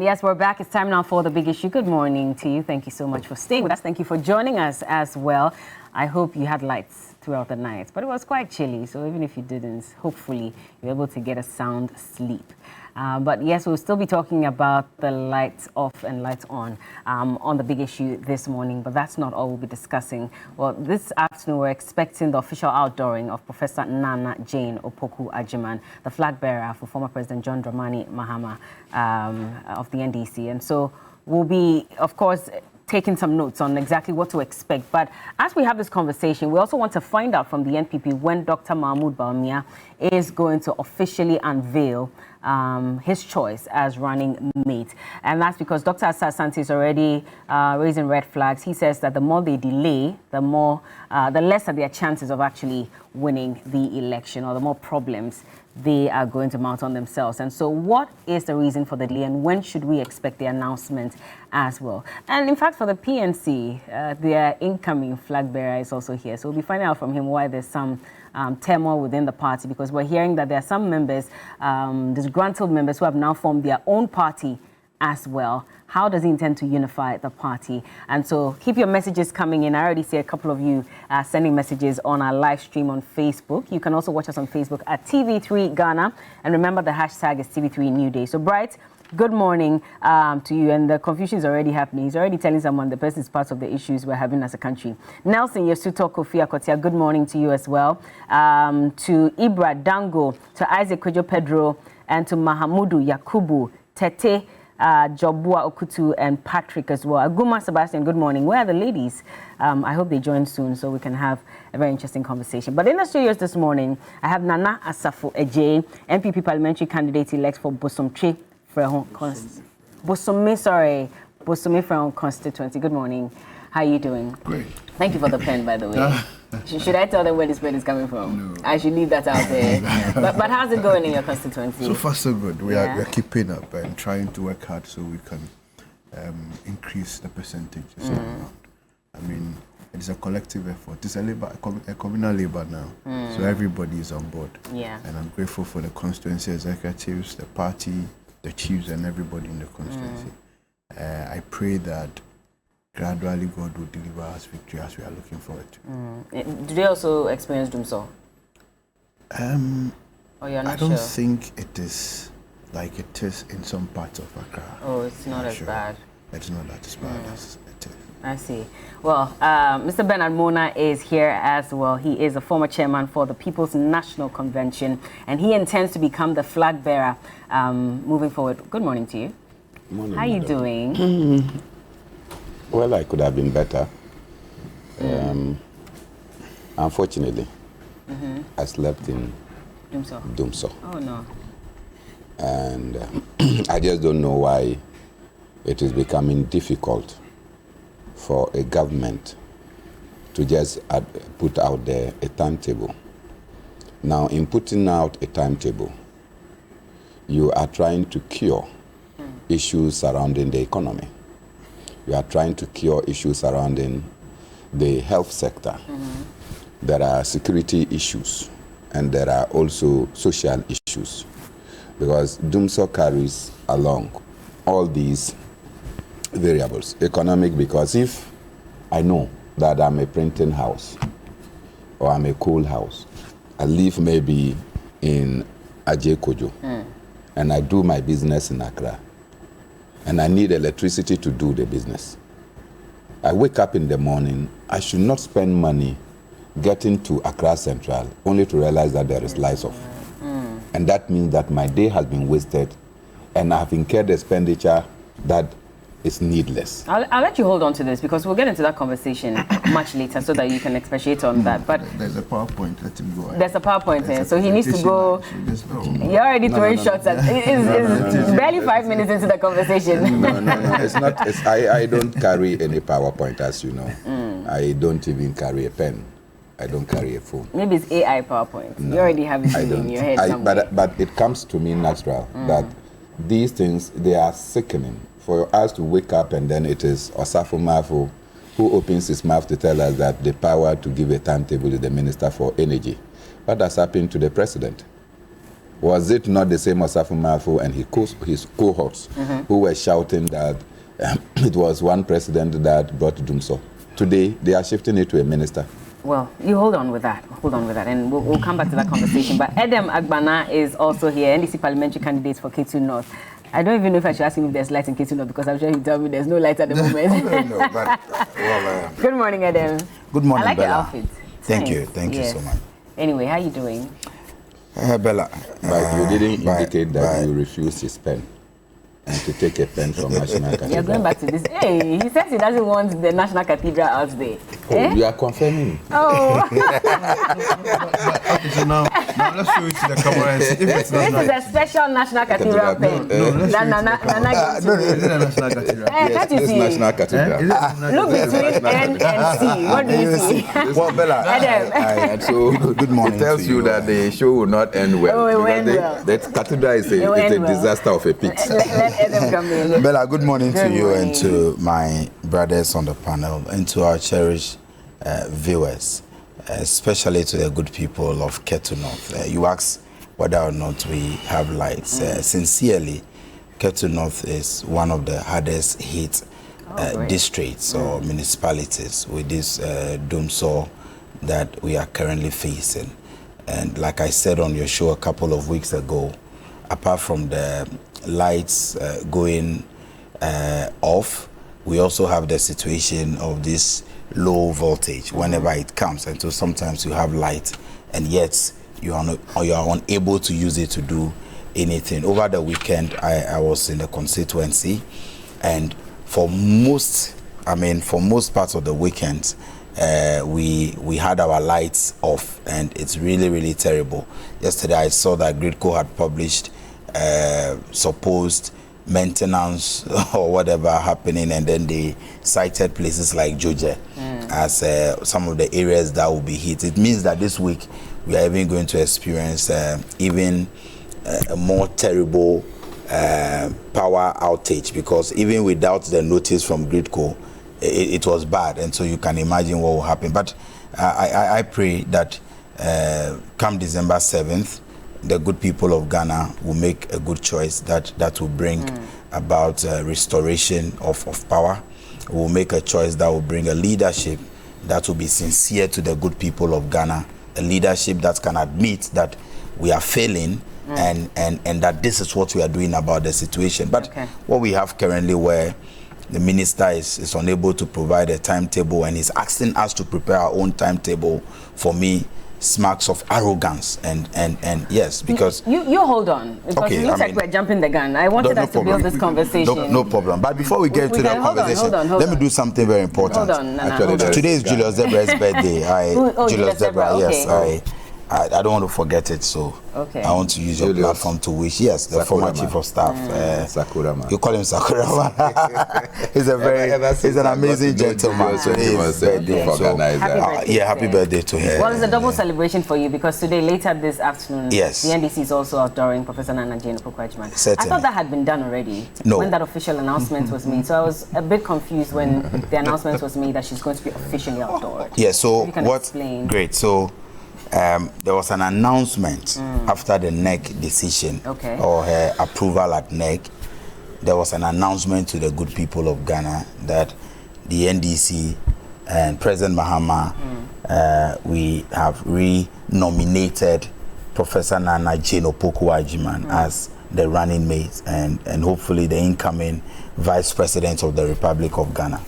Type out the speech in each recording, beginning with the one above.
yes, we're back. It's time now for the big issue. Good morning to you. Thank you so much for staying with us. Thank you for joining us as well. I hope you had lights throughout the night, but it was quite chilly. So even if you didn't, hopefully you're able to get a sound sleep. But yes, we'll still be talking about the lights off and lights on the big issue this morning. But that's not all we'll be discussing. Well, this afternoon, we're expecting the official outdooring of Professor Nana Jane Opoku Agyeman, the flag bearer for former President John Dramani Mahama of the NDC. And so we'll be, of course, taking some notes on exactly what to expect. But as we have this conversation, we also want to find out from the NPP when Dr. Mahmoud Bawumia is going to officially unveil his choice as running mate. And that's because Dr. Asante is already raising red flags. He says that the more they delay, the less are their chances of actually winning the election, or the more problems they are going to mount on themselves. And so what is the reason for the delay, and when should we expect the announcement as well? And in fact, for the PNC, their incoming flag bearer is also here. So we'll be finding out from him why there's some turmoil within the party, because we're hearing that there are some members, disgruntled members, who have now formed their own party as well. How does he intend to unify the party? And so keep your messages coming in. I already see a couple of you sending messages on our live stream on Facebook. You can also watch us on Facebook at TV3 Ghana. And remember, the hashtag is TV3 New Day. So Bright, good morning to you. And the confusion is already happening. He's already telling someone the person is part of the issues we're having as a country. Nelson Yesuto Kofi Akotia, good morning to you as well. To Ibra Dango, to Isaac Kojo Pedro, and to Mahamudu Yakubu, Tete, Jobua Okutu, and Patrick as well. Aguma Sebastian, good morning. Where are the ladies? I hope they join soon so we can have a very interesting conversation. But in the studios this morning, I have Nana Asafo Eje, NPP parliamentary candidate-elect for Bosomtwe Bosome Frehon constituency. Good morning. How are you doing? Great. Thank you for the pen, by the way. Should I tell them where this pen is coming from? No. I should leave that out there. but how's it going in your constituency? So far, so good. We're keeping up and trying to work hard so we can increase the percentages. I mean, it's a collective effort. It's a communal labor now. So everybody is on board. Yeah. And I'm grateful for the constituency executives, the party, the chiefs, and everybody in the constituency. I pray that gradually God will deliver us victory as we are looking forward to. Do they also experience doomsday? Or you're not I don't sure? think it is like it is in some parts of Accra. Oh, it's not as bad. It's not as bad as it is. I see. Well, Mr. Bernard Mona is here as well. He is a former chairman for the People's National Convention, and he intends to become the flag bearer moving forward. Good morning to you. Good morning. How are you doing? Well, I could have been better. Unfortunately, I slept in Dumso. Oh, no. And I just don't know why it is becoming difficult for a government to just put out there a timetable. Now, in putting out a timetable, you are trying to cure issues surrounding the economy. You are trying to cure issues surrounding the health sector. There are security issues, and there are also social issues, because Dumso carries along all these variables. Economic, because if I know that I'm a printing house or I'm a coal house, I live maybe in Ajekojo, and I do my business in Accra, and I need electricity to do the business. I wake up in the morning, I should not spend money getting to Accra Central only to realize that there is lights off. And that means that my day has been wasted and I have incurred expenditure that is needless. I'll let you hold on to this, because we'll get into that conversation much later so that you can expatiate on that. But there's a PowerPoint. Let him go. There's a PowerPoint here, so he needs to go. You're already throwing shots at. It's barely 5 minutes into the conversation. No. It's not. I don't carry any PowerPoint, as you know. I don't even carry a pen. I don't carry a phone. Maybe it's AI PowerPoint. No, you already have it in your head somewhere. But it comes to me natural that these things, they are sickening. For us to wake up and then it is Osafo Mafo who opens his mouth to tell us that the power to give a timetable is the Minister for Energy. What has happened to the President? Was it not the same Osafo Maafo and his cohorts who were shouting that it was one president that brought Dumso? Today, they are shifting it to a minister. Well, you hold on with that, and we'll come back to that conversation. But Edem Agbana is also here, NDC parliamentary candidate for Ketu North. I don't even know if I should ask him if there's light in Ketu North, because I'm sure he'll tell me there's no light at the moment. No, but, well, Good morning, Edem. Good morning, I like Bella. your outfit. Thank Nice. you so much. Anyway, how are you doing? Bella. But you didn't indicate that you refused his pen and to take a pen from National Cathedral. You're going back to this. Hey, he says he doesn't want the National Cathedral out there. Oh, you are confirming. Oh. Okay, so now let's show it to the camera and see if it's This not is a special National Cathedral pen. let's show Nana gives to me. Is it a National Cathedral? Can't you This see? National Cathedral. Is it a National Look Cathedral? between N and C. What do you see? Well, Bella, Adam. So good morning it tells to you you. that the show will not end well. Oh, it because went well. The cathedral is It a went well. disaster of a pit. Let Adam come in. Bella, good morning Good to you morning. and to my brothers on the panel and to our cherished viewers, especially to the good people of Ketu North. You asked whether or not we have lights. Sincerely, Ketu North is one of the hardest hit districts or municipalities with this doomsaw that we are currently facing. And like I said on your show a couple of weeks ago, apart from the lights going off, we also have the situation of this low voltage whenever it comes, and so sometimes you have light and yet you are unable to use it to do anything. Over the weekend I was in the constituency, and for most parts of the weekend we had our lights off, and it's really terrible. Yesterday I saw that Gridco had published supposed maintenance or whatever happening, and then they cited places like Joje as some of the areas that will be hit. It means that this week we are even going to experience even a more terrible power outage, because even without the notice from Gridco, it was bad, and so you can imagine what will happen. But I pray that come December 7th, the good people of Ghana will make a good choice that will bring about restoration of power. We will make a choice that will bring a leadership that will be sincere to the good people of Ghana, a leadership that can admit that we are failing and that this is what we are doing about the situation. But what we have currently, where the minister is unable to provide a timetable and is asking us to prepare our own timetable, for me smacks of arrogance, and yes, because you hold on, because it looks like we're jumping the gun. I wanted us to build this conversation. No problem. But before we get to the conversation, hold me do something very important. Hold on, Nana. Actually, today is Julius Zebra's birthday. Julius Zebra, yes. Okay. I don't want to forget it, so I want to use your platform to wish. Yes, the former chief of staff, Sakurama. You call him Sakurama. He's an amazing gentleman. Today is his birthday. Happy birthday to him. Well, it's a double celebration for you, because today, later this afternoon, the NDC is also outdooring Professor Nana Jane Opoku-Agyeman. I thought that had been done already when that official announcement was made. So I was a bit confused when the announcement was made that she's going to be officially outdoored. Yeah, so what? Explain. Great. So there was an announcement after the NEC decision or her approval at NEC. There was an announcement to the good people of Ghana that the NDC and President Mahama, we have re-nominated Professor Nana Jane Opoku-Agyeman as the running mate and hopefully the incoming Vice President of the Republic of Ghana.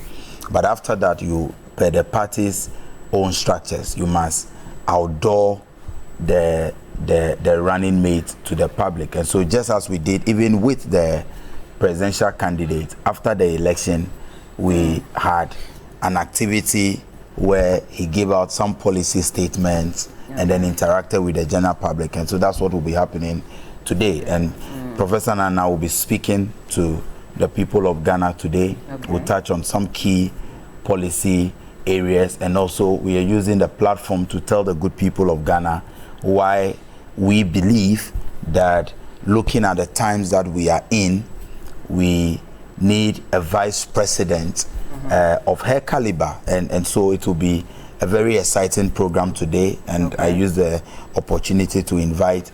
But after that, per the party's own structures, you must outdoor the running mate to the public. And so just as we did even with the presidential candidate, after the election we had an activity where he gave out some policy statements and then interacted with the general public, and so that's what will be happening today. And Professor Nana will be speaking to the people of Ghana today. We'll touch on some key policy areas, and also we are using the platform to tell the good people of Ghana why we believe that, looking at the times that we are in, we need a vice president of her caliber, and so it will be a very exciting program today. And I use the opportunity to invite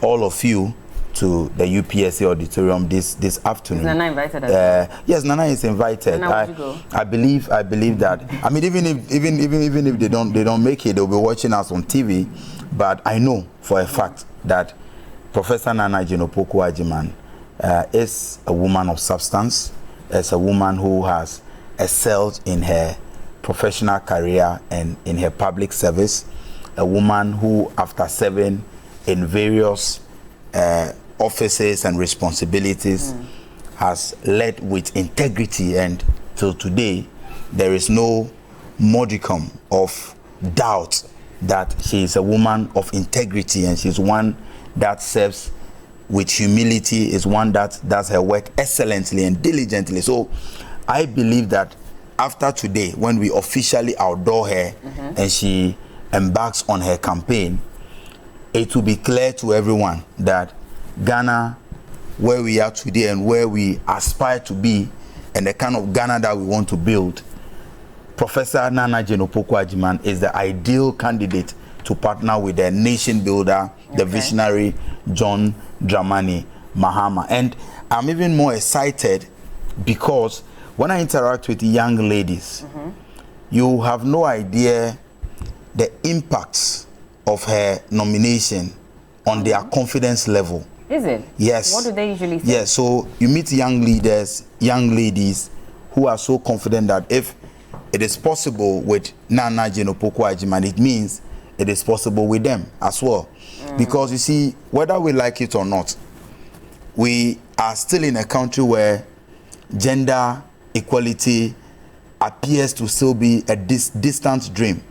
all of you to the UPSA auditorium this afternoon. Is Nana invited as well? Yes, Nana is invited. Nana, would you go? I believe that. I mean, even if they don't make it, they'll be watching us on TV. But I know for a fact that Professor Nana Jenopoku Ajiman is a woman of substance. Is a woman who has excelled in her professional career and in her public service. A woman who, after serving in various offices and responsibilities, has led with integrity, and till today there is no modicum of doubt that she is a woman of integrity, and she's one that serves with humility, is one that does her work excellently and diligently. So I believe that after today, when we officially outdoor her and she embarks on her campaign, it will be clear to everyone that Ghana, where we are today and where we aspire to be, and the kind of Ghana that we want to build, Professor Nana Jenopoku Ajiman is the ideal candidate to partner with the nation builder, the visionary John Dramani Mahama. And I'm even more excited because when I interact with young ladies, you have no idea the impacts of her nomination on their confidence level. Is it? Yes. What do they usually say? Yes, so you meet young leaders, young ladies who are so confident that if it is possible with Nana Jenopoku Ajiman, it means it is possible with them as well. Because you see, whether we like it or not, we are still in a country where gender equality appears to still be a distant dream.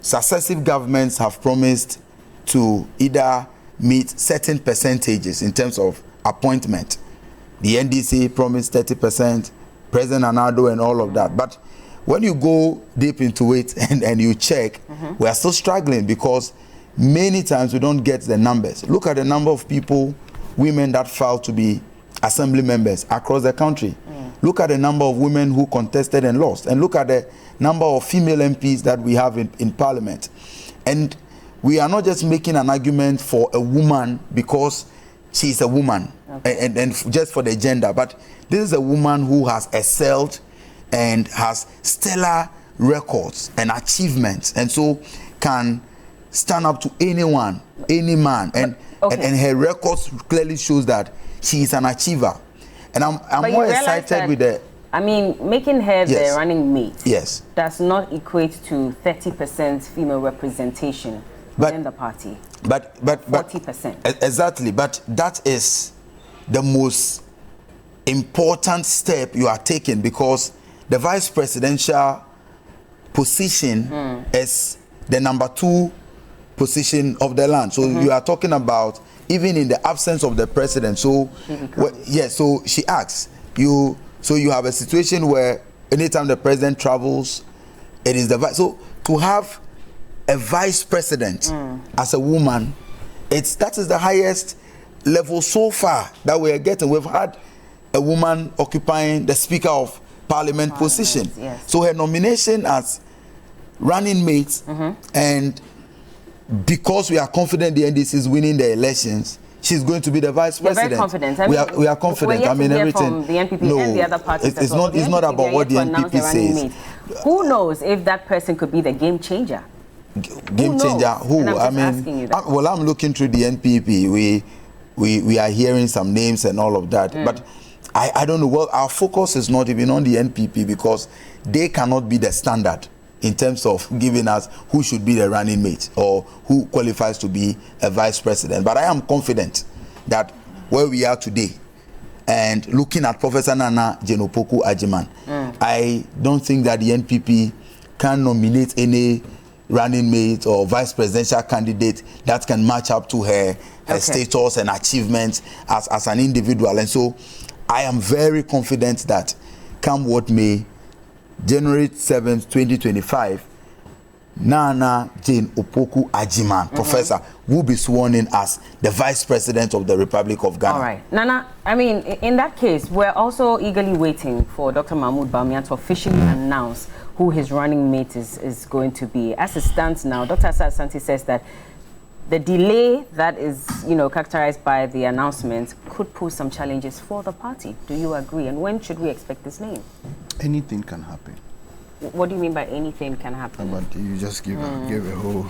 Successive governments have promised to either meet certain percentages in terms of appointment. The NDC promised 30%, President Anado and all of that. But when you go deep into it and you check, we are still struggling because many times we don't get the numbers. Look at the number of people, women that filed to be assembly members across the country. Look at the number of women who contested and lost. And look at the number of female MPs that we have in parliament. And we are not just making an argument for a woman because she is a woman and just for the gender, but this is a woman who has excelled and has stellar records and achievements, and so can stand up to anyone, any man, and her records clearly shows that she is an achiever. And I'm more excited with the... I mean, making her the running mate does not equate to 30% female representation within the party. But 40%. Exactly, but that is the most important step you are taking, because the vice presidential position is the number 2 position of the land. So you are talking about even in the absence of the president. So so she asks you. So you have a situation where anytime the president travels, it is the vice. So to have a vice president as a woman, that is the highest level so far that we are getting. We've had a woman occupying the Speaker of Parliament position. So her nomination as running mate, and because we are confident the NDC is winning the elections, she's going to be the vice president. Very confident. We are confident. I mean, everything. From the NPP and the other parties. It's not about what the NPP says. Who knows if that person could be the game changer? Game changer? Who? I mean, I'm looking through the NPP. We are hearing some names and all of that, but I don't know. Well, our focus is not even on the NPP because they cannot be the standard in terms of giving us who should be the running mate or who qualifies to be a vice president. But I am confident that where we are today and looking at Professor Nana Jenopoku Ajiman, I don't think that the NPP can nominate any running mate or vice presidential candidate that can match up to her status and achievements as an individual. And so I am very confident that come what may, January 7th, 2025, Nana Jenopoku Ajiman, Professor, will be sworn in as the Vice President of the Republic of Ghana. All right. Nana, I mean, in that case, we're also eagerly waiting for Dr. Mahmoud Bawumia to officially announce who his running mate is going to be. As it stands now, Dr. Asante says that the delay that is, characterized by the announcement could pose some challenges for the party. Do you agree? And when should we expect this name? Anything can happen. What do you mean by anything can happen? But you just gave a whole,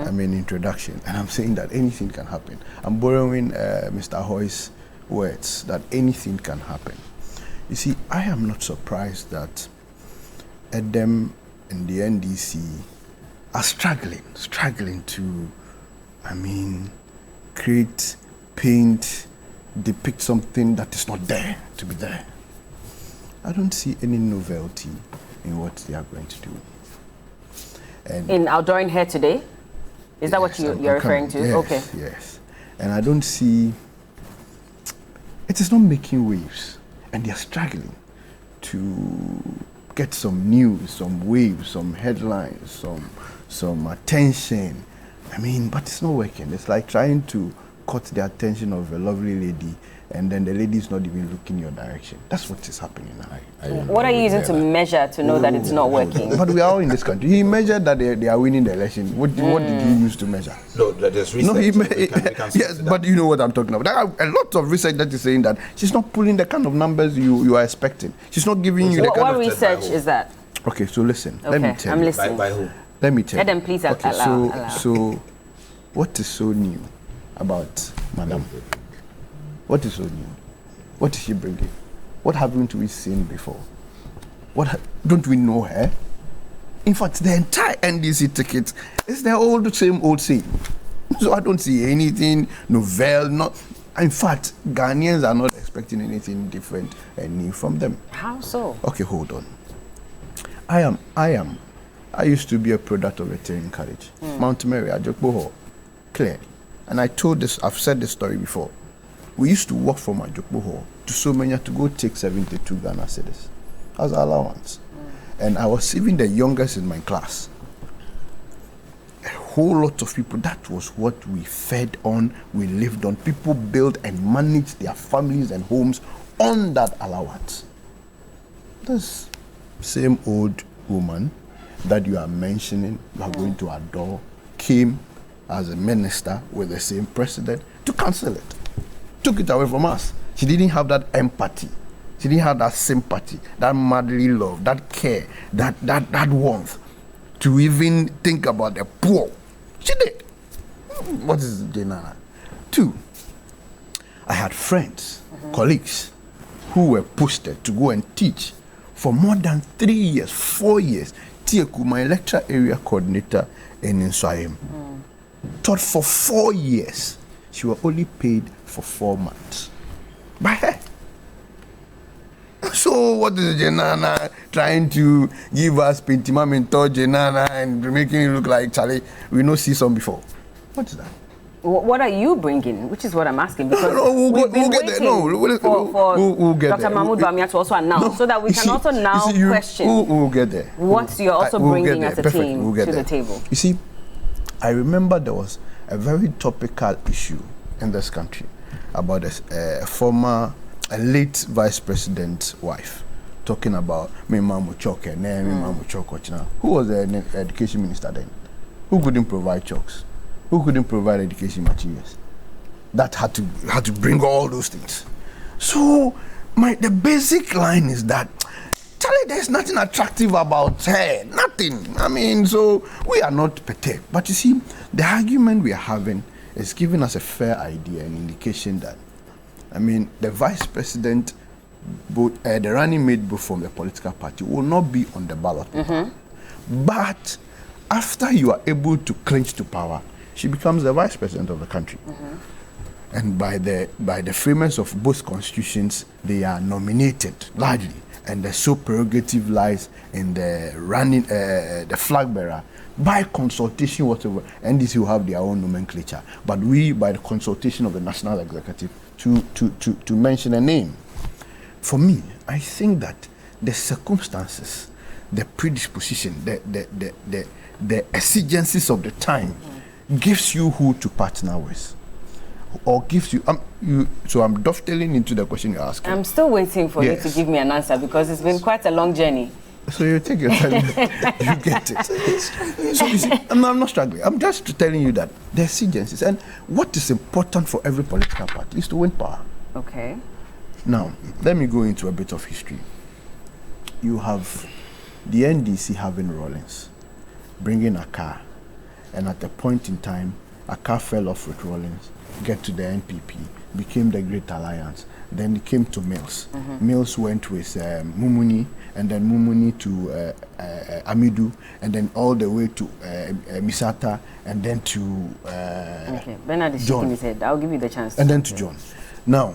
introduction. And I'm saying that anything can happen. I'm borrowing Mr. Hoy's words that anything can happen. You see, I am not surprised that Edem and the NDC are struggling to, create, paint, depict something that is not there to be there. I don't see any novelty in what they are going to do. And in outdooring here today? Is that what you're referring to? Yes, okay. Yes. And I don't see, it is not making waves. And they are struggling to get some news, some waves, some headlines, some attention. But it's not working. It's like trying to cut the attention of a lovely lady and then the lady is not even looking your direction. That's what is happening now. What are you using to measure to know that it's not working? But we are all in this country. He measured that they are winning the election. What did he use to measure? No, there's research. No, yes, but you know what I'm talking about. There are a lot of research that is saying that she's not pulling the kind of numbers you are expecting. She's not giving you the kind what of... research is that? Okay, so listen. Okay, let me tell I'm you. listening. By who? Let me tell you. Then please okay, allow. So, what is so new about Madam? What is so new? What is she bringing? What haven't we seen before? Don't we know her? In fact, the entire NDC ticket is the same old same. So I don't see anything novel. In fact, Ghanaians are not expecting anything different and new from them. How so? Okay, hold on. I used to be a product of Veteran College, Mount Mary, Ajokboho, clearly. And I've said this story before. We used to walk from Ajokboho to Somenya to go take 72 Ghana cedis as allowance. And I was even the youngest in my class. A whole lot of people, that was what we fed on, we lived on. People built and managed their families and homes on that allowance. This same old woman that you are mentioning, you are going to adore, came as a minister with the same president to cancel it. Took it away from us. She didn't have that empathy. She didn't have that sympathy, that motherly love, that care, that warmth to even think about the poor. She did. What is Jenana? 2, I had friends, colleagues, who were posted to go and teach for more than 3 years, 4 years. Tieku, my lecture area coordinator in Nswayem, taught for 4 years. She was only paid for 4 months by her. So what is Jenana trying to give us Pintima Mentor Jenana and making it look like Charlie? We no see some before. What is that? What are you bringing? Which is what I'm asking. Because we'll we'll get there. No, we'll get Dr. there. Mahmoud Bawumia to also announce so that we can also now question we'll get there. What you're also bringing as a team to the table. You see, I remember there was a very topical issue in this country about a late vice president's wife talking about me mamu choke and me mamu choke. Who was the education minister then? Who couldn't provide chokes? Who couldn't provide education materials? That had to bring all those things. So the basic line is that Charlie, there's nothing attractive about her. Nothing. So we are not perturbed. But you see, the argument we are having is giving us a fair idea, an indication that, the vice president, the running mate both from the political party will not be on the ballot paper. But after you are able to clinch to power, she becomes the vice president of the country. And by the framers of both constitutions, they are nominated largely. And the sole prerogative lies in the running, the flag bearer, by consultation, whatever. NDC will have their own nomenclature. But we, by the consultation of the national executive, to mention a name. For me, I think that the circumstances, the predisposition, the exigencies of the time gives you who to partner with. Or gives you, so I'm dovetailing into the question you're asking. I'm still waiting for you to give me an answer because it's been quite a long journey. So you take your time, you get it. So you see, I'm not struggling. I'm just telling you that there's exigencies. And what is important for every political party is to win power. Okay. Now, let me go into a bit of history. You have the NDC having Rawlings, bringing a car, and at a point in time, a car fell off with Rawlings, get to the NPP, became the Great Alliance. Then it came to Mills. Mills went with Mumuni, and then Mumuni to Amidu, and then all the way to Misata, and then to okay. Bernard is John. shaking his head. I'll give you the chance. And then to John. Now,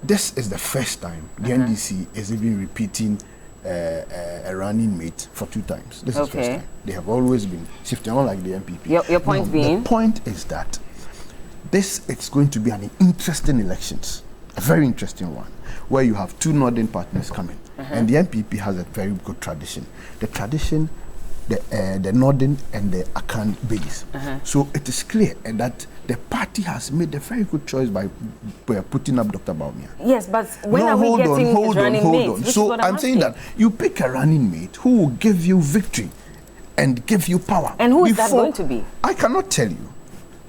this is the first time the NDC is even repeating a running mate for 2 times. This is the first time. They have always been shifting, unlike the NPP. Your point being? The point is that this is going to be an interesting elections, a very interesting one, where you have 2 northern partners coming. And the NPP has a very good tradition. The tradition, the northern and the Akan base. So it is clear that the party has made a very good choice by putting up Dr. Bawumia. Yes, but when are we getting his running mates? So I'm saying that you pick a running mate who will give you victory and give you power. And who is that going to be? I cannot tell you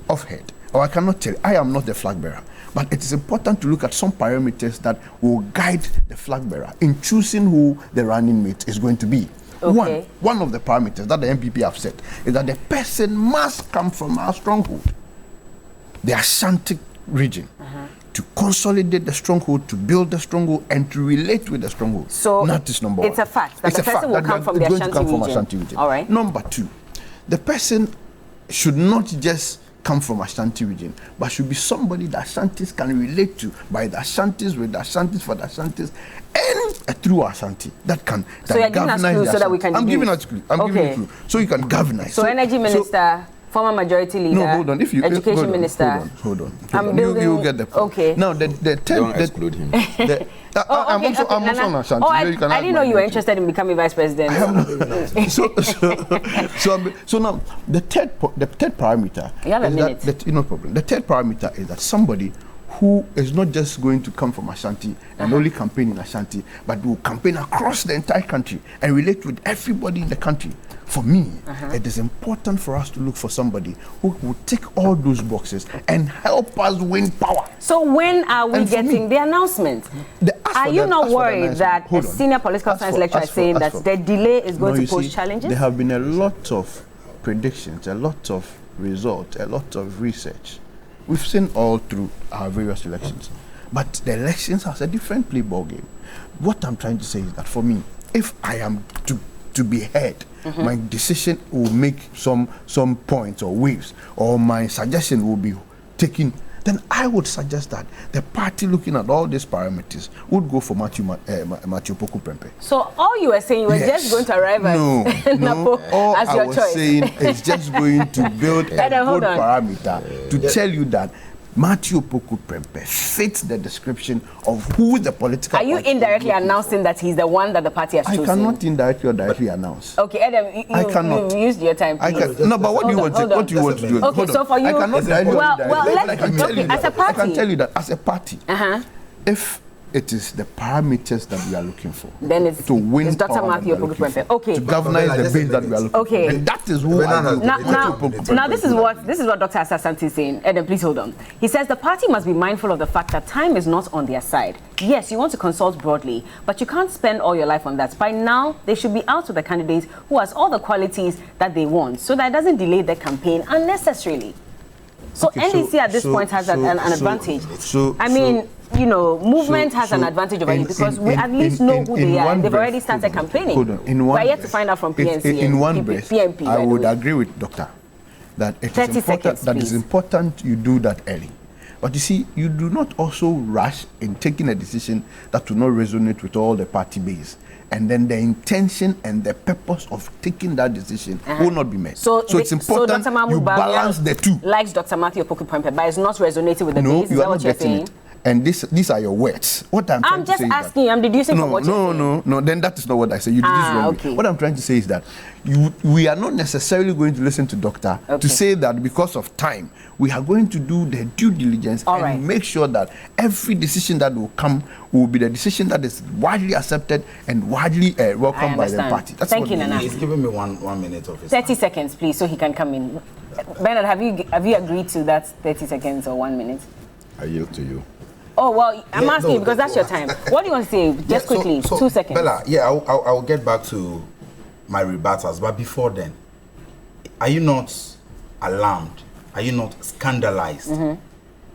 offhand, or I cannot tell you. I am not the flag bearer. But it is important to look at some parameters that will guide the flag bearer in choosing who the running mate is going to be. Okay. One of the parameters that the NPP have set is that the person must come from our stronghold, the Ashanti region, to consolidate the stronghold, to build the stronghold, and to relate with the stronghold. So that is number 1. It's a fact that the person will come from the Ashanti region. All right. Number 2, the person should not just come from Ashanti region, but should be somebody that Ashantis can relate to, by the Ashantis, with the Ashantis, for the Ashantis, and through Ashanti that can so you're giving us clues so that we can I'm giving us clue. I'm giving you clue. So you can galvanize. So energy minister, former majority leader, no, hold on. Education minister. Hold on. You get the point. Okay. Now the Don't exclude him. I'm also on Ashanti. Oh, I didn't know you were interested in becoming vice president. So now the third parameter. You have a minute. No problem. The third parameter is that somebody who is not just going to come from Ashanti and only campaign in Ashanti, but will campaign across the entire country and relate with everybody in the country. For me, it is important for us to look for somebody who will tick all those boxes and help us win power. So when are we getting the announcement? Are you not worried that a senior political science lecturer is saying that the delay is going to pose challenges? There have been a lot of predictions, a lot of results, a lot of research. We've seen all through our various elections. But the elections has a different play ball game. What I'm trying to say is that for me, if I am to be heard, my decision will make some points or waves, or my suggestion will be taken, then I would suggest that the party, looking at all these parameters, would go for Matthew Poku Prempeh. So all you were saying, you were just going to arrive at Napo as your choice. All I was saying is just going to build a good parameter to tell you that Matthew Poku Prempeh fits the description of who the political. Are you indirectly announcing that he's the one that the party has chosen? I cannot indirectly or directly announce. Okay, Adam, I cannot. You used your time. No, but what do you want to do? Okay, so for you, I cannot directly. Well, as a party, I can tell you that as a party, if it is the parameters that we are looking for, then it's to win Dr. Matthew Poku Prempeh. Okay. To galvanize the base that we are looking for. Okay. And that is who Now this is what Dr. Asante is saying. Adam, please hold on. He says the party must be mindful of the fact that time is not on their side. Yes, you want to consult broadly, but you can't spend all your life on that. By now, they should be out with the candidates who has all the qualities that they want, so that it doesn't delay the campaign unnecessarily. So NDC at this point has an advantage. You know, movement has an advantage over you because we at least know who they are. They've already started campaigning. Hold on. We're yet to find out from PNC in one breath, PMP. I would agree with Doctor that it is important. That is important you do that early. But you see, you do not also rush in taking a decision that will not resonate with all the party base. And then the intention and the purpose of taking that decision will not be met. So it's important you balance the two. Likes Dr. Matthew Poku Prempeh, but it's not resonating with the base. Is that what you're saying? and these are your words. What I'm trying to say just asking. I'm deducing from what you're saying. No. Then that is not what I say. You did this wrong. Okay. What I'm trying to say is that we are not necessarily going to listen to doctor to say that because of time we are going to do the due diligence and make sure that every decision that will come will be the decision that is widely accepted and widely welcomed by the party. That's Thank you, Nana. He's giving me one minute of his 30 time. seconds, please, so he can come in. Bernard, have you agreed to that 30 seconds or 1 minute? I yield to you. Oh, well, I'm asking you because that's your time. What do you want to say? Just quickly, 2 seconds. Bella, I'll get back to my rebuttals, but before then, are you not alarmed? Are you not scandalized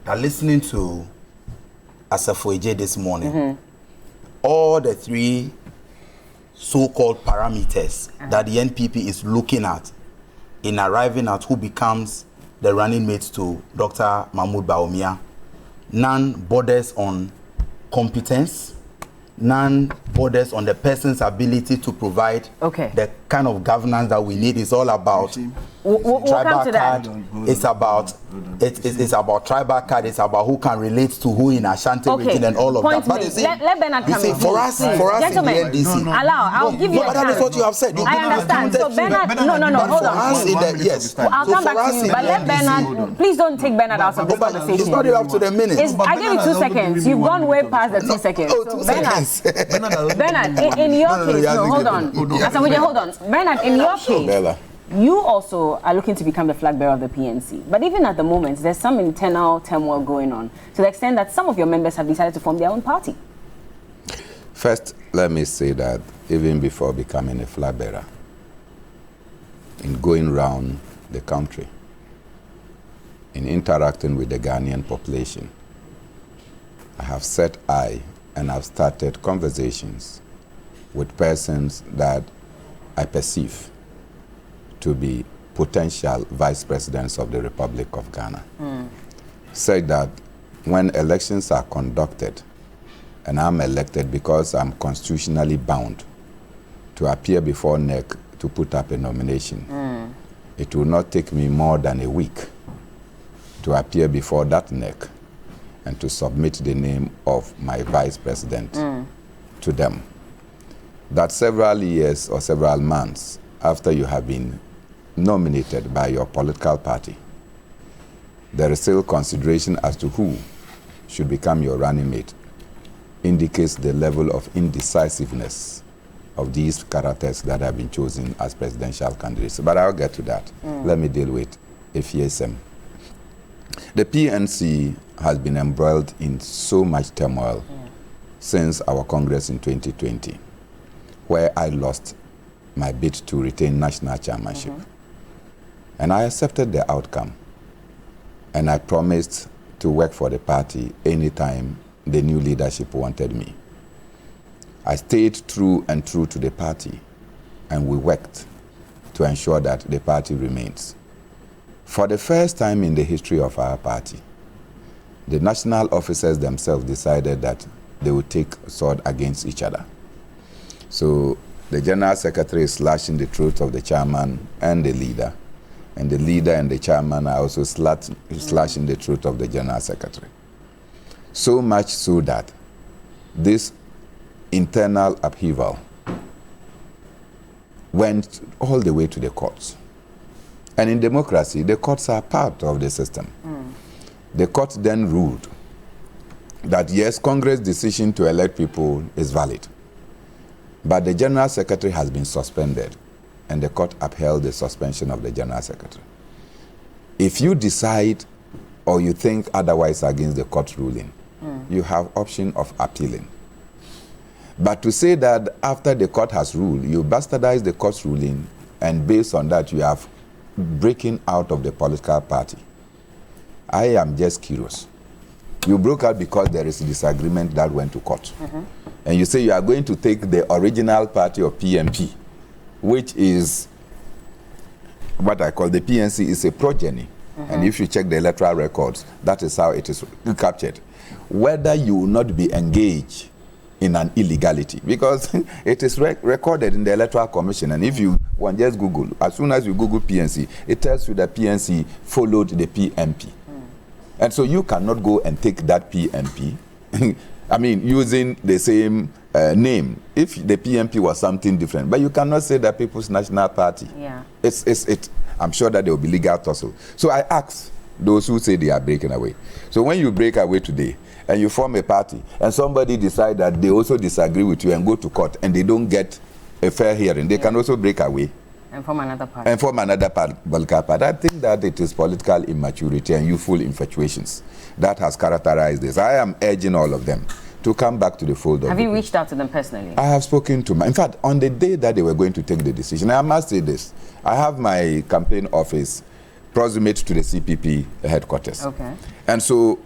that listening to Asafo Eje this morning, all the 3 so-called parameters that the NPP is looking at in arriving at who becomes the running mate to Dr. Mahmoud Bawumia, none borders on competence, none borders on the person's ability to provide the kind of governance that we need. It's all about tribal card. It's about tribal card. It's about who can relate to who in Ashanti region and all of that. But you see, let Bernard come in. For us in the NDC, I'll give you a but that is what you have said. I understand. So Bernard, no, hold on. Yes. I'll come back to you, but let Bernard. Please don't take Bernard out of this conversation. It's not up to the minute. I gave you 2 seconds. You've gone way past the 2 seconds. Oh, 2 seconds. Bernard, in your case, hold on. Hold on. Bernard, in your case, you also are looking to become the flag bearer of the PNC. But even at the moment, there's some internal turmoil going on to the extent that some of your members have decided to form their own party. First, let me say that even before becoming a flag bearer, in going around the country, in interacting with the Ghanaian population, I have set eye and I've started conversations with persons that I perceive to be potential vice presidents of the Republic of Ghana. Said that when elections are conducted and I'm elected because I'm constitutionally bound to appear before NEC to put up a nomination, it will not take me more than a week to appear before that NEC and to submit the name of my vice president to them. That several years or several months after you have been nominated by your political party, there is still consideration as to who should become your running mate, indicates the level of indecisiveness of these characters that have been chosen as presidential candidates. But I'll get to that. Let me deal with FESM. The PNC has been embroiled in so much turmoil since our Congress in 2020, where I lost my bid to retain national chairmanship. And I accepted the outcome. And I promised to work for the party anytime the new leadership wanted me. I stayed true to the party, and we worked to ensure that the party remains. For the first time in the history of our party, the national officers themselves decided that they would take sword against each other. So the general secretary is slashing the throat of the chairman and the leader and the chairman are also slashing the throat of the general secretary. So much so that this internal upheaval went all the way to the courts. And in democracy, the courts are part of the system. The court then ruled that yes, Congress' decision to elect people is valid, but the general secretary has been suspended, and the court upheld the suspension of the general secretary. If you decide or you think otherwise against the court ruling, you have option of appealing. But to say that after the court has ruled, you bastardize the court's ruling, and based on that you have breaking out of the political party, I am just curious. You broke out because there is a disagreement that went to court. And you say you are going to take the original party of PMP, which is what I call the PNC is a progeny. And if you check the electoral records, that is how it is captured. Whether you will not be engaged in an illegality, because it is recorded in the Electoral Commission, and if you want just Google, as soon as you Google PNC, it tells you that PNC followed the PMP. And so you cannot go and take that PMP, I mean, using the same name, if the PMP was something different. But you cannot say that People's National Party. Yeah. I'm sure that there will be legal tussle. So I ask those who say they are breaking away. So when you break away today and you form a party and somebody decide that they also disagree with you and go to court and they don't get a fair hearing, they can also break away. And form another party. And form another political party. I think that it is political immaturity and youthful infatuations that has characterized this. I am urging all of them to come back to the fold of Have you reached out to them personally? I have spoken to in fact, on the day that they were going to take the decision, I must say this, I have my campaign office proximate to the CPP headquarters. Okay. And so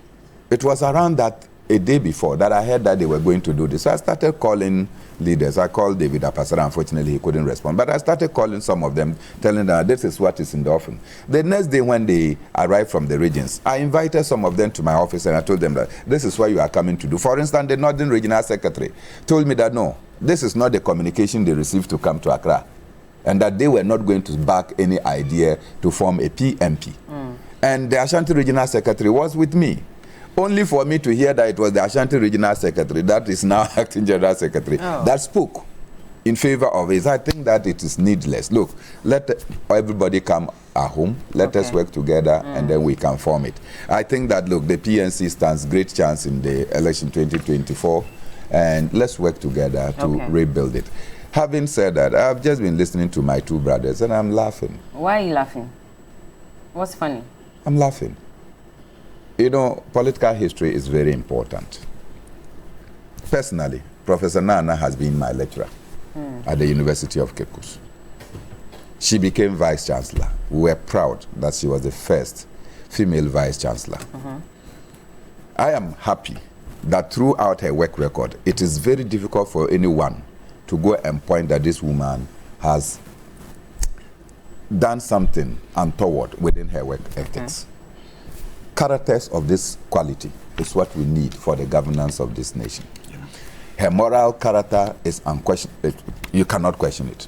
it was around that a day before that I heard that they were going to do this. So I started calling leaders. I called David Apasara. Unfortunately, he couldn't respond. But I started calling some of them, telling them this is what is in the offing. The next day when they arrived from the regions, I invited some of them to my office and I told them that this is what you are coming to do. For instance, the Northern Regional Secretary told me that no, this is not the communication they received to come to Accra, and that they were not going to back any idea to form a PMP. And the Ashanti Regional Secretary was with me. Only for me to hear that it was the Ashanti Regional Secretary, that is now Acting General Secretary, that spoke in favor of it. I think that it is needless. Look, let everybody come at home, let us work together, and then we can form it. I think that, look, the PNC stands great chance in the election 2024, and let's work together to rebuild it. Having said that, I've just been listening to my two brothers, and I'm laughing. Why are you laughing? What's funny? I'm laughing. You know, political history is very important. Personally, Professor Nana has been my lecturer at the University of Cape Coast. She became Vice Chancellor. We were proud that she was the first female Vice Chancellor. I am happy that throughout her work record, it is very difficult for anyone to go and point that this woman has done something untoward within her work ethics. Characters of this quality is what we need for the governance of this nation. Her moral character is unquestionable. You cannot question it.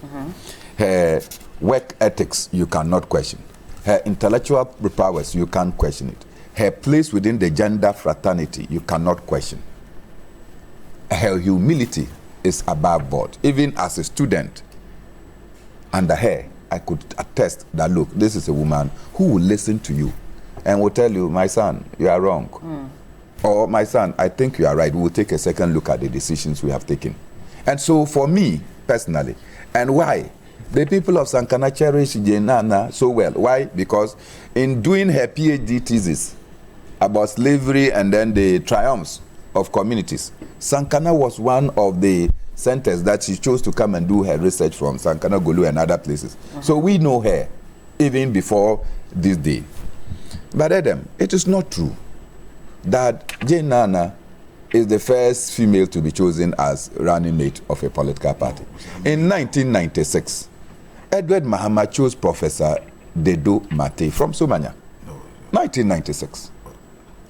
Her work ethics, you cannot question. Her intellectual prowess, you can't question it. Her place within the gender fraternity, you cannot question. Her humility is above board. Even as a student under her, I could attest that, look, this is a woman who will listen to you and will tell you, my son, you are wrong. Or, my son, I think you are right. We will take a second look at the decisions we have taken. And so for me, personally, and why? The people of Sankana cherish Jane Nana so well. Why? Because in doing her PhD thesis about slavery and then the triumphs of communities, Sankana was one of the centers that she chose to come and do her research from, Sankana, Gulu, and other places. So we know her even before this day. But Adam, it is not true that Jane Nana is the first female to be chosen as running mate of a political party. In 1996, Edward Mahama chose Professor Dedo Mate from Somanya. 1996.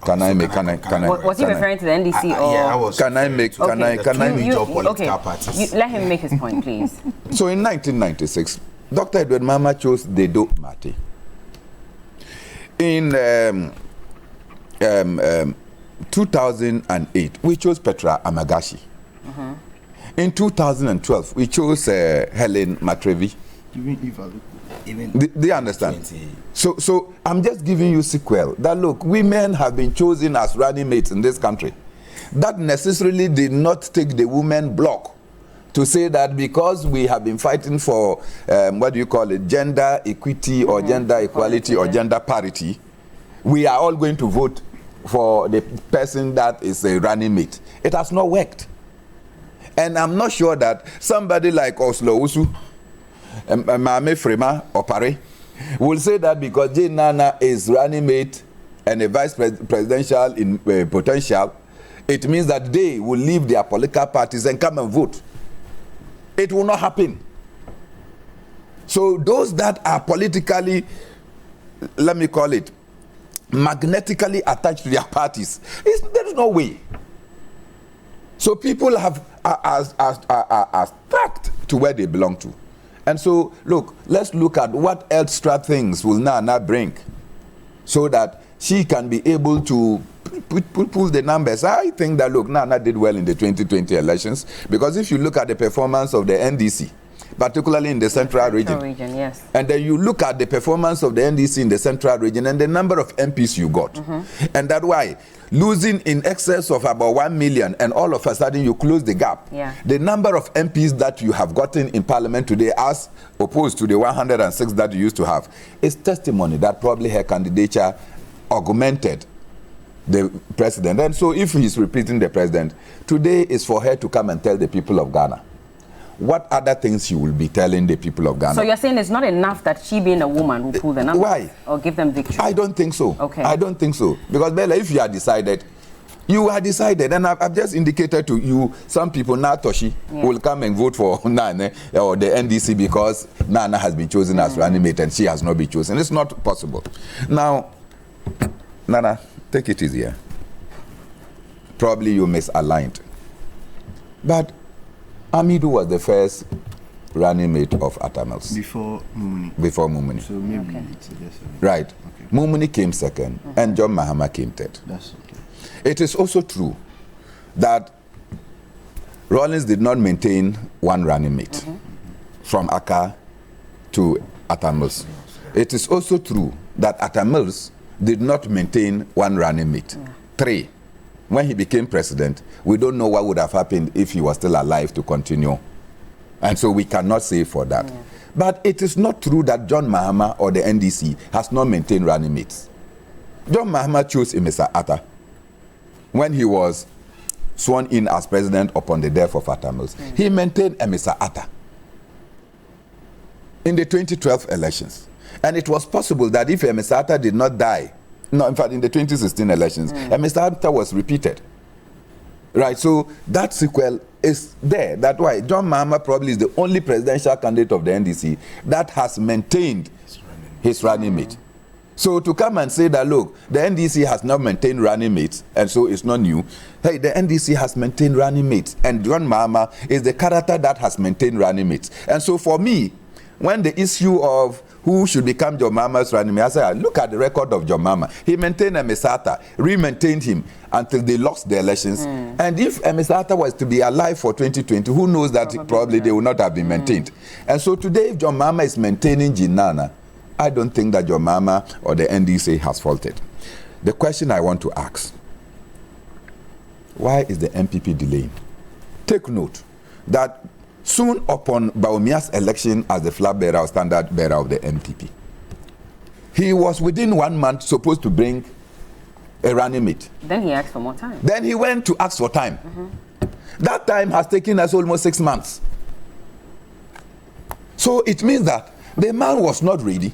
Was he referring to the NDC or? Yeah, I was. Can I make political parties? Let him make his point, please. So in 1996, Dr. Edward Mahama chose Dedo Mate. In 2008, we chose Petra Amagashi. In 2012, we chose Helen Matrevi. Do you understand? So I'm just giving you sequel. That look, women have been chosen as running mates in this country. That necessarily did not take the women block to say that because we have been fighting for gender equity or gender equality or gender parity, we are all going to vote for the person that is a running mate. It has not worked. And I'm not sure that somebody like Oslo Usu, Mame Frema Opare, will say that because Jane Nana is running mate and a vice presidential in potential, it means that they will leave their political parties and come and vote. It will not happen. So those that are politically, let me call it, magnetically attached to their parties, there is no way. So people are stuck to where they belong to. And so, look, let's look at what extra things will Nana bring so that she can be able to pull the numbers. I think that, look, Nana did well in the 2020 elections, because if you look at the performance of the NDC, particularly in the central region, yes. and then you look at the performance of the NDC in the central region and the number of MPs you got, and that's why losing in excess of about 1 million, and all of a sudden you close the gap. Yeah. The number of MPs that you have gotten in parliament today, as opposed to the 106 that you used to have, is testimony that probably her candidature augmented the president. And so if he's repeating the president, today is for her to come and tell the people of Ghana what other things she will be telling the people of Ghana. So you're saying it's not enough that she, being a woman, will pull the numbers? Why? Or give them victory? I don't think so. Okay. I don't think so. Because, Bella, if you are decided, you are decided. And I've just indicated to you, some people, Natoshi, will come and vote for Nana or the NDC because Nana has been chosen as running mate and she has not been chosen. It's not possible. Now, Nana, take it easier. Probably you misaligned. But Amidu was the first running mate of Atamels. Before Mumuni. Before Mumuni. So maybe it's yes. Right. Okay. Mumuni came second and John Mahama came third. That's okay. It is also true that Rawlings did not maintain one running mate from Accra to Atamels. It is also true that Atamels did not maintain one running mate. 3. When he became president, we don't know what would have happened if he was still alive to continue. And so we cannot say for that. But it is not true that John Mahama or the NDC has not maintained running mates. John Mahama chose Mr. Atta when he was sworn in as president upon the death of Atamels. He maintained Mr. Atta in the 2012 elections. And it was possible that if Mr. Atta did not die, no, in fact, in the 2016 elections, Mr. Atta was repeated. Right, so that sequel is there. That's why John Mahama probably is the only presidential candidate of the NDC that has maintained his running mate. So to come and say that, look, the NDC has not maintained running mates, and so it's not new. Hey, the NDC has maintained running mates, and John Mahama is the character that has maintained running mates. And so for me, when the issue of who should become John Mahama's running mate, I say, look at the record of John Mahama. He maintained Emisata, re-maintained him until they lost the elections. And if Emisata was to be alive for 2020, who knows that probably they would not have been maintained. And so today, if John Mahama is maintaining Jinana, I don't think that John Mahama or the NDC has faulted. The question I want to ask, why is the MPP delaying? Take note that soon upon Bawumia's election as the flag bearer or standard bearer of the MPP, he was within 1 month supposed to bring a running mate. Then he asked for more time. Then he went to ask for time. That time has taken us almost 6 months. So it means that the man was not ready.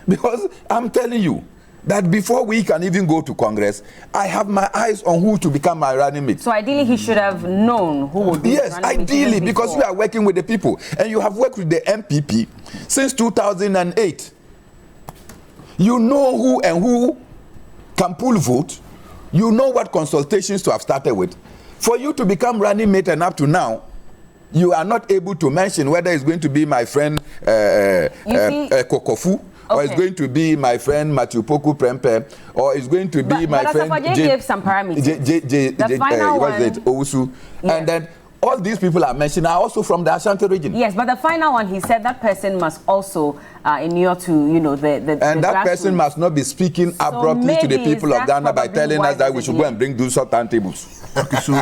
Because I'm telling you that before we can even go to Congress, I have my eyes on who to become my running mate. So ideally he should have known who would be yes, ideally, because we are working with the people. And you have worked with the MPP since 2008. You know who and who can pull vote. You know what consultations to have started with. For you to become running mate and up to now, you are not able to mention whether it's going to be my friend Kokofu, or it's going to be my friend Matthew Poku Prempe, or it's going to be my friend gave some parameters. The final one, Owusu. Yes. And then all these people I mentioned are also from the Ashanti region. Yes, but the final one, he said that person must also inure to, you know, the and that person must not be speaking abruptly to the people of Ghana by telling us that we should go and bring Doomsor timetables. Okay, so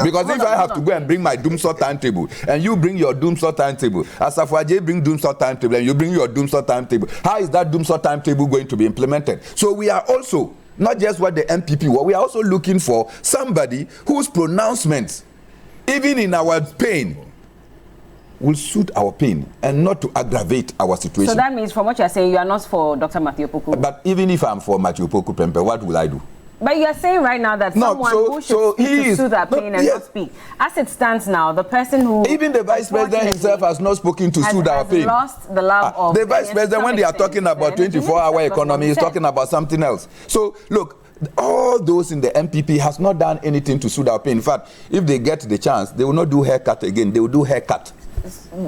because if I have to go and bring my Doomsor timetable and you bring your Doomsor timetable, Asafwaje bring Doomsor timetable and you bring your Doomsor timetable, how is that Doomsor timetable going to be implemented? So we are also, not just what the MPP were, we are also looking for somebody whose pronouncements, even in our pain, will suit our pain and not to aggravate our situation. So that means, from what you are saying, you are not for Dr. Matthew Poku. But even if I'm for Matthew Poku Prempe, what will I do? But you are saying right now that someone who should speak to soothe that pain and not speak. As it stands now, the person who... Even the vice president himself has not spoken to soothe our pain. Lost the love of... The vice president, when they are talking about 24-hour economy, is talking about something else. So, look, all those in the MPP has not done anything to soothe our pain. In fact, if they get the chance, they will not do haircut again. They will do haircut.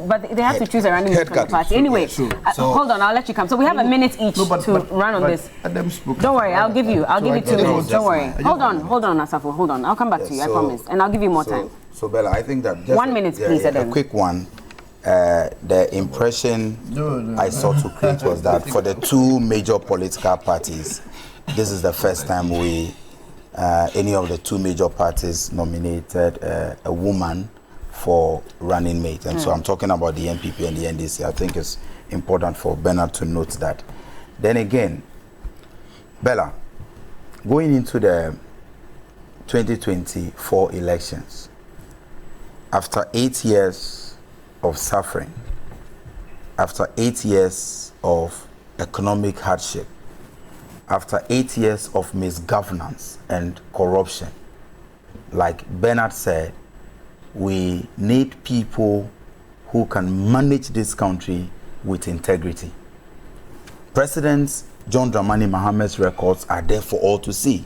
but they have to choose a running mate from the party. Anyway, hold on, I'll let you come. So we have a minute each to run on this. Don't worry, I'll give you 2 minutes. Don't worry. Hold on, Asafo, hold on. I'll come back to you, I promise. And I'll give you more time. So Bella, I think that just 1 minute, please, Adam. A quick one. The impression I sought to create was that for the two major political parties, this is the first time any of the two major parties nominated a woman for running mate. And so I'm talking about the NPP and the NDC. I think it's important for Bernard to note that. Then again, Bella, going into the 2024 elections, after 8 years of suffering, after 8 years of economic hardship, after 8 years of misgovernance and corruption, like Bernard said, we need people who can manage this country with integrity. President John Dramani Mahamad's records are there for all to see.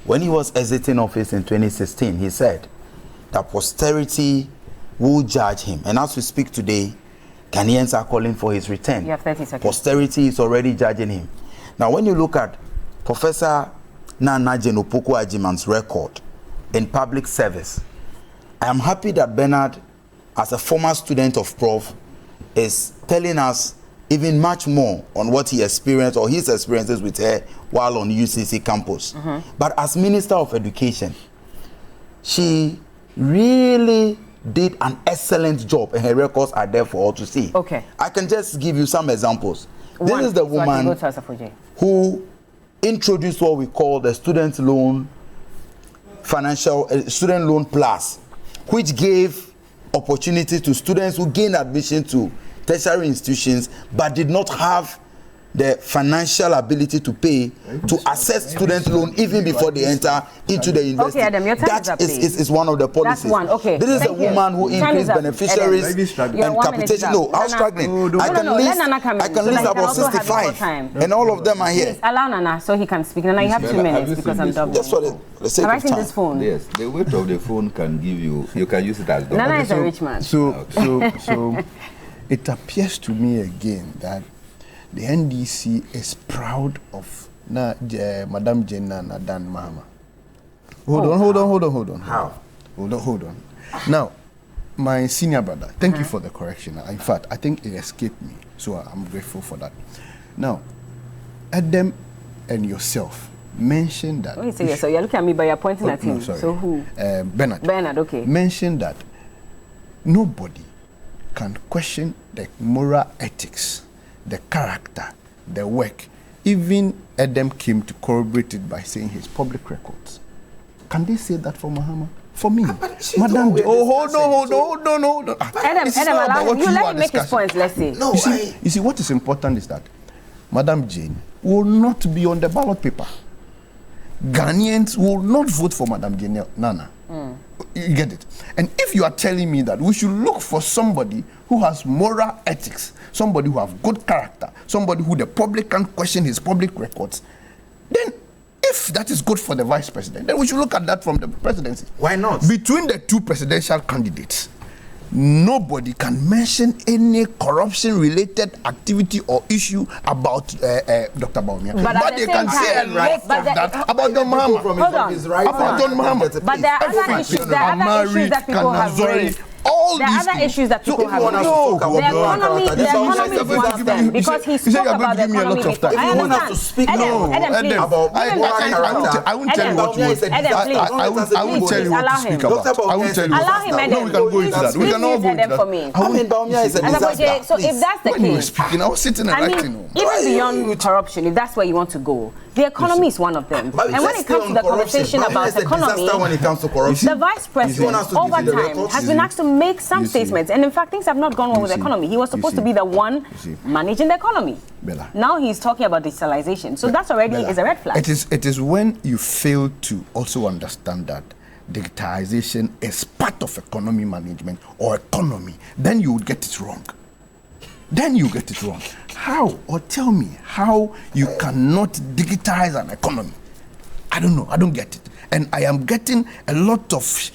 When he was exiting office in 2016, he said that posterity will judge him. And as we speak today, Ghanaians are calling for his return. You have 30 seconds. Posterity is already judging him. Now, when you look at Professor Nana Jenopoku Ajiman's record in public service, I am happy that Bernard, as a former student of Prof, is telling us even much more on what he experienced or his experiences with her while on UCC campus. But as Minister of Education, she really did an excellent job, and her records are there for all to see. Okay. I can just give you some examples. This is the woman who introduced what we call the student loan student loan plus, which gave opportunity to students who gained admission to tertiary institutions but did not have the financial ability to pay to access student loan even before they enter into the university. Okay, Adam, your time is up, is one of the policies. That's one. Okay. This is a woman who increased beneficiaries and capitation. No, I was struggling. I can list about 65, and all of them are here. Please allow Nana so he can speak. Nana, you have 2 minutes because I'm double. Just for the sake of time. This phone. Yes, the weight of the phone can give you can use it as double. Nana is a rich man. So it appears to me again that the NDC is proud of Madam Jenna Nadan Mahama. Hold on. How? Hold on. Now, my senior brother, thank you for the correction. In fact, I think it escaped me, so I'm grateful for that. Now, Adam and yourself mentioned that. When you say so, you're looking at me, but you're pointing at him. No, sorry. So who? Bernard. Bernard, okay. Mentioned that nobody can question the moral ethics, the character, the work. Even Adam came to corroborate it by saying his public records. Can they say that for Mahama? For me, Madam. Hold on. Adam, allow him. You let him make his points. Let's see. No, you see, what is important is that Madam Jane will not be on the ballot paper. Ghanaians will not vote for Madam Jane Nana. You get it? And if you are telling me that we should look for somebody who has moral ethics, somebody who has good character, somebody who the public can question his public records, then if that is good for the vice president, then we should look at that from the presidency. Why not? Between the two presidential candidates, nobody can mention any corruption-related activity or issue about Dr. Bawumia. But they can say a lot of that about John Mahama. About John Mahama. But there are other issues that people have raised. All there are other issues that people have raised. The economy is one of them because he spoke about the economy before. I understand. Adam, please. I won't tell you what you want. I won't tell you what to speak about. I won't tell you. Allow him, Adam. No, we can go into that. We can all go into that. I mean, Bawumia is a disaster. So if that's the case, when you were speaking, I was sitting and acting. Even beyond corruption, if that's where you want to go, the economy is one of them. And when it comes to the conversation about economy, when it comes to corruption, the vice president over time has been asked to make some statements. And in fact, things have not gone well with the economy. He was supposed to be the one managing the economy. Bella. Now he's talking about digitalization. So that's already is a red flag. It is when you fail to also understand that digitization is part of economy management or economy, then you would get it wrong. How? Or tell me how you cannot digitize an economy. I don't know. I don't get it. And I am getting a lot of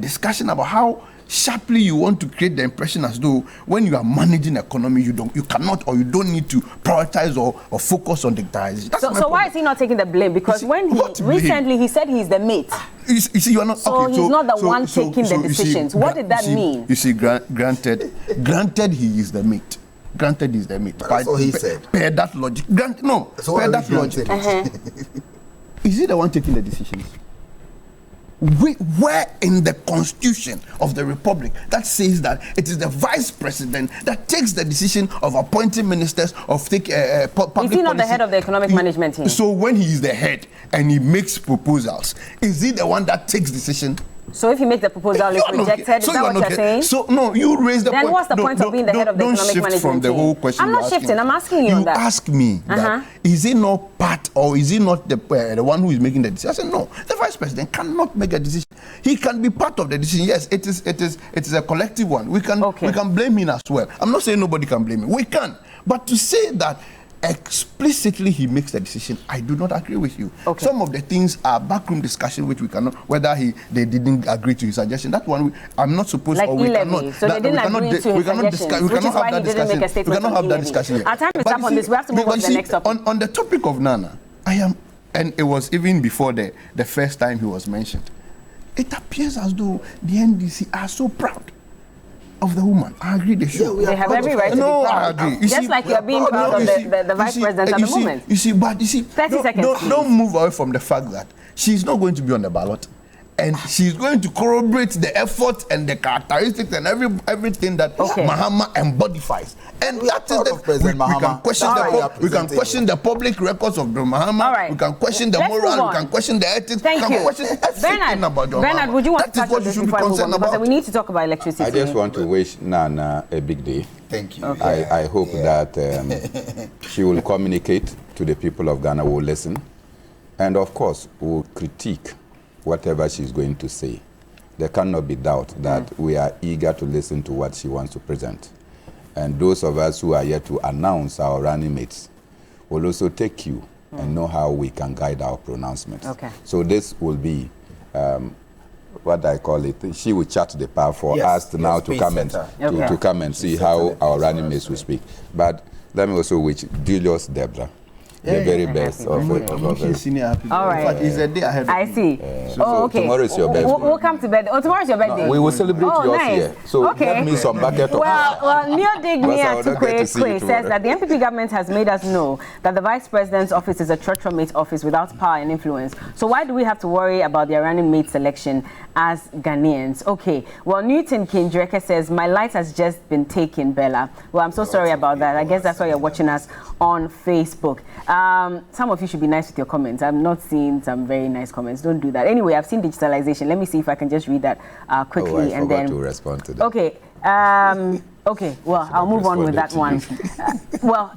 discussion about how sharply you want to create the impression as though when you are managing economy, you cannot or you don't need to prioritize or focus on digitization. So why is he not taking the blame? Because when he recently he said he's the mate. You see, you are not. So okay, he's not the one taking the decisions. What did that mean? You see, granted he is the mate. Granted, he's the mate. That's what he said. Per that logic, So per that logic. Is he the one taking the decisions? Where in the Constitution of the Republic that says that it is the Vice President that takes the decision of appointing ministers, of taking public Is he not policy? the head of the economic management team? So when he is the head and he makes proposals, is he the one that takes decision? So if you make the proposal, it's rejected. Is that what you're saying? So no, you raise the point. Then what's the point of being the head of the economic management team? Don't shift from the whole question. I'm not shifting. I'm asking you on that. You ask me that is he not part or is he not the one who is making the decision? I said no. The Vice President cannot make a decision. He can be part of the decision. Yes, it is a collective one. We can blame him as well. I'm not saying nobody can blame him. We can, but to say that explicitly he makes the decision, I do not agree with you. Some of the things are backroom discussion which we cannot, whether they didn't agree to his suggestion. That one I'm not supposed like or we cannot. So they didn't agree to his suggestions, which is why he didn't make a statement. We cannot have that discussion. Our time is up on this. We have to move on to the next topic. On the topic of Nana, and it was even before the first time he was mentioned. It appears as though the NDC are so proud of the woman. I agree they should. They have every right to be proud. I agree. Just like you're being proud of the Vice President at the moment. You see, 30 seconds. Don't move away from the fact that she's not going to be on the ballot. And she's going to corroborate the effort and the characteristics and everything that Mahama embodies. And that is we can question the public records of Mahama. We can question the moral. We can question the ethics. Thank you. Question everything about Bernard, would you want to touch on this before I move on? Because we need to talk about electricity. I just want to wish Nana a big day. Thank you. I hope that she will communicate to the people of Ghana, will listen, and of course will critique whatever she's going to say. There cannot be doubt that we are eager to listen to what she wants to present. And those of us who are yet to announce our running mates will also take cue and know how we can guide our pronouncements. So this will be what I call it. She will chat the path for us to now to come and to come and see how our running mates will speak. But let me also wish Julius Debra the very best of it. All right. In fact, it's a day ahead. I see. So tomorrow is your birthday. We'll come to bed. Oh, tomorrow is your birthday. No, we will celebrate yours here. So get me some bucket of Well, Neo Dignia Tukwe says that the MPP government has made us know that the Vice President's office is a church-mate office without power and influence. So why do we have to worry about their running mate selection as Ghanaians? Okay. Well, Newton Kindreke says, my light has just been taken, Bella. Well, I'm so sorry about that. I guess that's why you're watching us on Facebook. Some of you should be nice with your comments. I'm not seeing some very nice comments. Don't do that. Anyway, I've seen digitalization. Let me see if I can just read that quickly. I forgot to respond to that. Okay. Okay. Well, I'll move on with that one. Well.